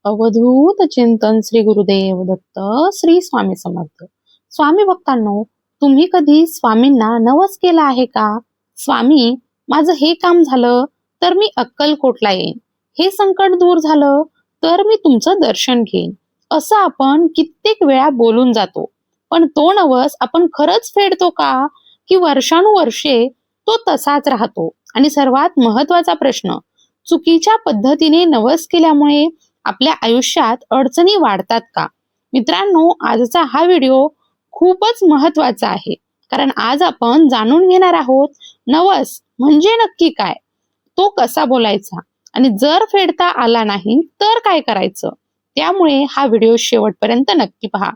अवधूत चिंतन श्री गुरुदेव दत्त श्री स्वामी समर्थ. स्वामी भक्तांनो, तुम्ही कधी स्वामींना नवस केला आहे का? स्वामी, माझं हे काम झालं तर मी अक्कलकोटला येईन, हे संकट दूर झालं तर मी तुमचं दर्शन घेईन, असं आपण कित्येक वेळा बोलून जातो. पण तो नवस आपण खरंच फेडतो का, की वर्षानुवर्षे तो तसाच राहतो? आणि सर्वात महत्वाचा प्रश्न, चुकीच्या पद्धतीने नवस केल्यामुळे आपल्या आयुष्यात अडचणी वाढतात का? मित्रांनो, आजचा हा व्हिडिओ खूपच महत्वाचा आहे, कारण आज आपण जाणून घेणार आहोत नवस म्हणजे नक्की काय, तो कसा बोलायचा आणि जर फेडता आला नाही तर काय करायचं. त्यामुळे हा व्हिडिओ शेवटपर्यंत नक्की पहा,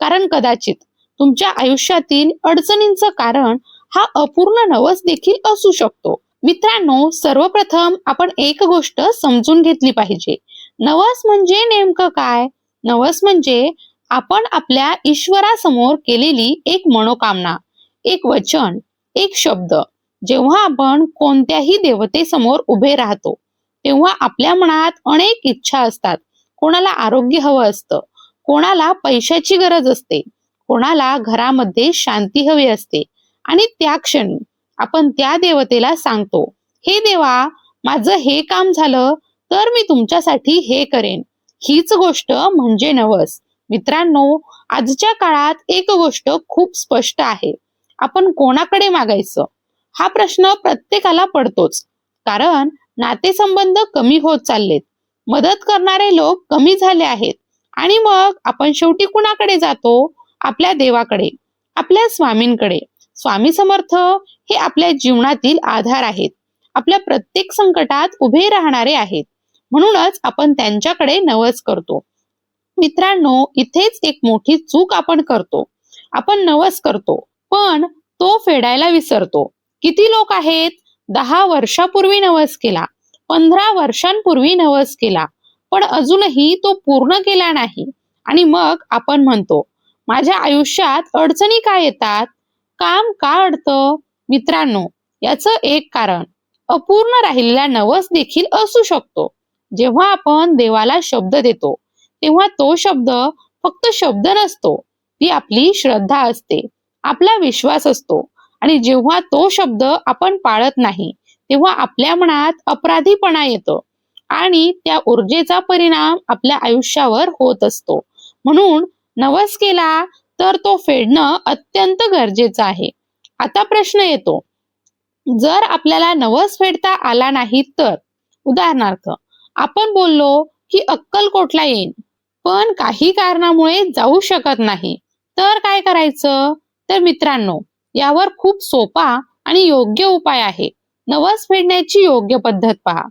कारण कदाचित तुमच्या आयुष्यातील अडचणींचं कारण हा अपूर्ण नवस देखील असू शकतो. मित्रांनो, सर्वप्रथम आपण एक गोष्ट समजून घेतली पाहिजे. नवस म्हणजे नेमकं काय? नवस म्हणजे आपण आपल्या ईश्वरासमोर केलेली एक मनोकामना, एक वचन, एक शब्द. जेव्हा आपण कोणत्याही देवतेसमोर उभे राहतो तेव्हा आपल्या मनात अनेक इच्छा असतात. कोणाला आरोग्य हवं असतं, कोणाला पैशाची गरज असते, कोणाला घरामध्ये शांती हवी असते. आणि त्या क्षणी आपण त्या देवतेला सांगतो, हे देवा, माझं हे काम झालं तर मी तुमच्यासाठी हे करेन. हीच गोष्ट म्हणजे नवस. मित्रांनो, आजच्या काळात एक गोष्ट खूप स्पष्ट आहे. आपण कोणाकडे मागायचं हा प्रश्न प्रत्येकाला पडतोच, कारण नातेसंबंध कमी होत चाललेत, मदत करणारे लोक कमी झाले आहेत. आणि मग आपण शेवटी कुणाकडे जातो? आपल्या देवाकडे, आपल्या स्वामींकडे. स्वामी समर्थ हे आपल्या जीवनातील आधार आहेत, आपल्या प्रत्येक संकटात उभे राहणारे आहेत. म्हणूनच आपण त्यांच्याकडे नवस करतो. मित्रांनो, इथेच एक मोठी चूक आपण करतो. आपण नवस करतो पण तो फेडायला विसरतो. किती लोक आहेत, 10 वर्षापूर्वी नवस केला, 15 वर्षांपूर्वी नवस केला, पण अजूनही तो पूर्ण केला नाही. आणि मग आपण म्हणतो, माझ्या आयुष्यात अडचणी का येतात, काम का अडतं? मित्रांनो, याचं एक कारण अपूर्ण राहिलेला नवस देखील असू शकतो. जेव्हा आपण देवाला शब्द देतो तेव्हा तो शब्द फक्त शब्द नसतो, ती आपली श्रद्धा असते, आपला विश्वास असतो. आणि जेव्हा तो शब्द आपण पाळत नाही तेव्हा आपल्या मनात अपराधीपणा येतो आणि त्या ऊर्जेचा परिणाम आपल्या आयुष्यावर होत असतो. म्हणून नवस केला तर तो फेडणं अत्यंत गरजेचं आहे. आता प्रश्न येतो, जर आपल्याला नवस फेडता आला नाही तर? उदाहरणार्थ, आपण बोललो की अक्कलकोटला येईन, पण काही कारणामुळे जाऊ शकत नाही, तर काय करायचं? तर मित्रांनो, यावर खूप सोपा आणि योग्य उपाय आहे. नवस फेडण्याची योग्य पद्धत पहा.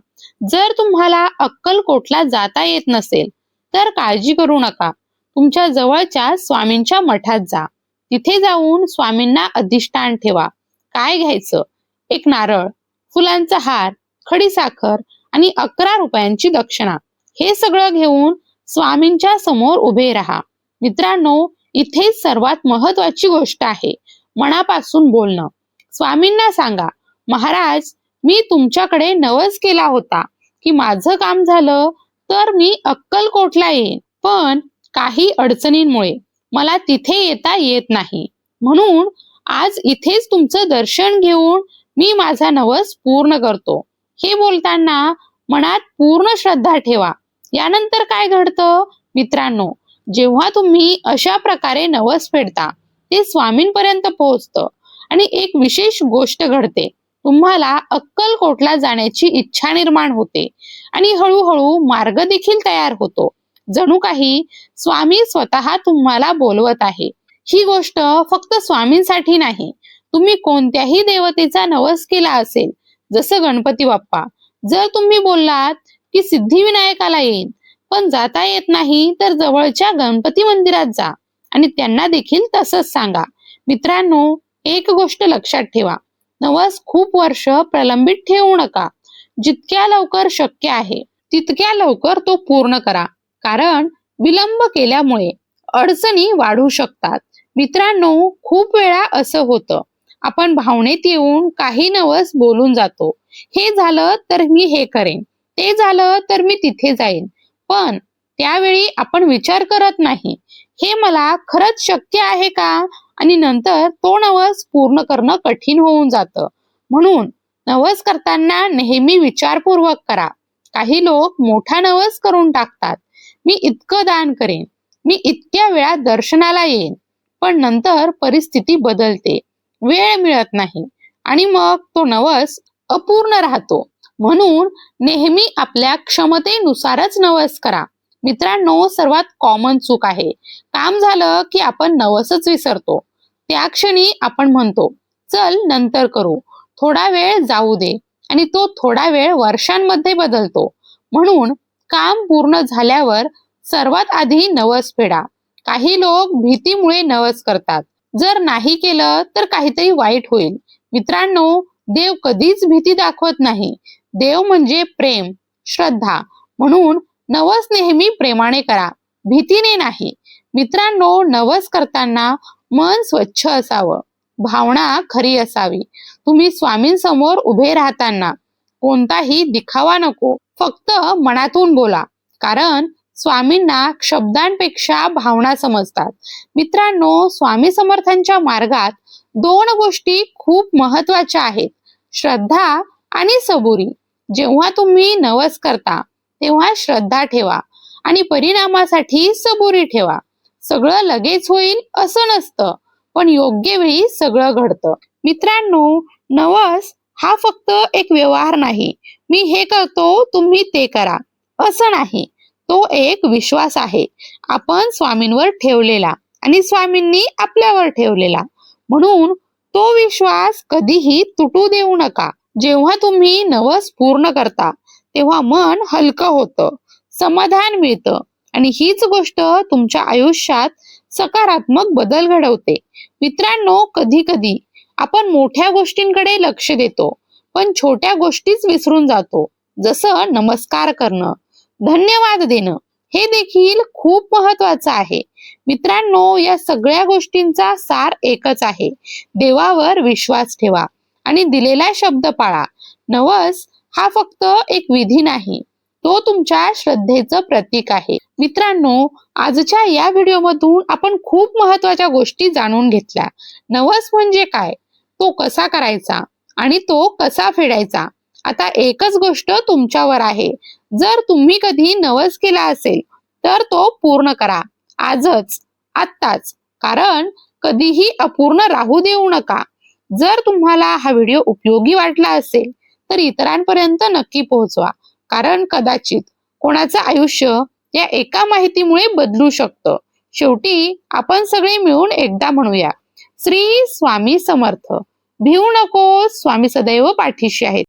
जर तुम्हाला अक्कलकोटला जाता येत नसेल तर काळजी करू नका. तुमच्या जवळच्या स्वामींच्या मठात जा. तिथे जाऊन स्वामींना अधिष्ठान ठेवा. काय घ्यायचं? एक नारळ, फुलांचा हार, खडीसाखर आणि 11 रुपयांची दक्षिणा. हे सगळं घेऊन स्वामींच्या समोर उभे राहा. मित्रांनो, इथे सर्वात महत्वाची गोष्ट आहे, मनापासून बोलणं. स्वामींना सांगा, महाराज, मी तुमच्याकडे नवस केला होता की माझं काम झालं तर मी अक्कलकोटला येईन, पण काही अडचणींमुळे मला तिथे येता येत नाही. म्हणून आज इथेच तुमचं दर्शन घेऊन मी माझा नवस पूर्ण करतो. हे बोलताना मनात पूर्ण श्रद्धा ठेवा. यानंतर काय घडतं? मित्रांनो, जेव्हा तुम्ही अशा प्रकारे नवस फेडता ते स्वामींपर्यंत पोहोचतं आणि एक विशेष गोष्ट घडते. तुम्हाला अक्कलकोटला जाण्याची इच्छा निर्माण होते आणि हळूहळू मार्ग देखील तयार होतो. जणू काही स्वामी स्वतः तुम्हाला बोलवत आहे. ही गोष्ट फक्त स्वामींसाठी नाही, तुम्ही कोणत्याही देवतेचा नवस केला असेल, जसं गणपती बाप्पा, जर तुम्ही बोललात की सिद्धिविनायकाला येईन पण जाता येत नाही तर जवळच्या गणपती मंदिरात जा आणि त्यांना देखील तसंच सांगा. मित्रांनो, एक गोष्ट लक्षात ठेवा, नवस खूप वर्ष प्रलंबित ठेवू नका. जितक्या लवकर शक्य आहे तितक्या लवकर तो पूर्ण करा, कारण विलंब केल्यामुळे अडचणी वाढू शकतात. मित्रांनो, खूप वेळा असं होतं, आपण भावनेत येऊन काही नवस बोलून जातो. हे झालं तर मी हे करेन, ते झालं तर मी तिथे जाईन, पण त्यावेळी आपण विचार करत नाही, हे मला खरंच शक्य आहे का? आणि नंतर तो नवस पूर्ण करणं कठीण होऊन जातं. म्हणून नवस करताना नेहमी विचारपूर्वक करा. काही लोक मोठा नवस करून टाकतात. मी इतकं दान करेन, मी इतक्या वेळा दर्शनाला येईन. पण नंतर परिस्थिती बदलते, वेळ मिळत नाही आणि मग तो नवस अपूर्ण राहतो. म्हणून नेहमी आपल्या क्षमतेनुसारच नवस करा. मित्रांनो, सर्वात कॉमन चूक आहे, काम झालं की आपण नवसच विसरतो. त्या क्षणी आपण म्हणतो, चल नंतर करू, थोडा वेळ जाऊ दे, आणि तो थोडा वेळ वर्षांमध्ये बदलतो. म्हणून काम पूर्ण झाल्यावर सर्वात आधी नवस फेडा. काही लोक भीतीमुळे नवस करतात, जर नाही केलं तर काहीतरी वाईट होईल. मित्रांनो, देव कधीच भीती दाखवत नाही. देव म्हणजे प्रेम, श्रद्धा. म्हणून नवस नेहमी प्रेमाने करा, भीतीने नाही. मित्रांनो, नवस करताना मन स्वच्छ असावं, भावना खरी असावी. तुम्ही स्वामींसमोर उभे राहताना कोणताही दिखावा नको, फक्त मनातून बोला. कारण स्वामींना शब्दांपेक्षा भावना समजतात. मित्रांनो, स्वामी समर्थांच्या मार्गात दोन गोष्टी खूप महत्वाच्या आहेत, श्रद्धा आणि सबुरी. जेव्हा तुम्ही नवस करता तेव्हा श्रद्धा ठेवा आणि परिणामासाठी सबुरी ठेवा. सगळं लगेच होईल असं नसतं, पण योग्य वेळी सगळं घडतं. मित्रांनो, नवस हा फक्त एक व्यवहार नाही, मी हे करतो तुम्ही ते करा असं नाही. तो एक विश्वास आहे, आपण स्वामींवर ठेवलेला आणि स्वामींनी आपल्यावर ठेवलेला. म्हणून तो विश्वास कधीही तुटू देऊ नका. जेव्हा तुम्ही नवस पूर्ण करता तेव्हा मन हलकं होतं, समाधान मिळतं आणि हीच गोष्ट तुमच्या आयुष्यात सकारात्मक बदल घडवते. मित्रांनो, कधी कधी आपण मोठ्या गोष्टींकडे लक्ष देतो, पण छोट्या गोष्टीच विसरून जातो. जसं नमस्कार करणं, धन्यवाद देणं, हे देखील खूप महत्वाचं आहे. मित्रांनो, या सगळ्या गोष्टींचा सार एकच आहे, देवावर विश्वास ठेवा आणि दिलेला शब्द पाळा. नवस हा फक्त एक विधी नाही, तो तुमच्या श्रद्धेचं प्रतीक आहे. मित्रांनो, आजच्या या व्हिडिओमधून आपण खूप महत्वाच्या गोष्टी जाणून घेतल्या. नवस म्हणजे काय, तो कसा करायचा आणि तो कसा फेडायचा. आता एकच गोष्ट तुमच्यावर आहे, जर तुम्ही कधी नवस केला असेल तर तो पूर्ण करा, आजच, आत्ताच. कारण कधीही अपूर्ण राहू देऊ नका. जर तुम्हाला हा व्हिडिओ उपयोगी वाटला असेल तर इतरांपर्यंत नक्की पोहोचवा. कारण कदाचित कोणाचं आयुष्य या एका माहितीमुळे बदलू शकतं. शेवटी आपण सगळे मिळून एकदा म्हणूया, श्री स्वामी समर्थ. भिवू नको, स्वामी सदैव पाठीशी आहेत.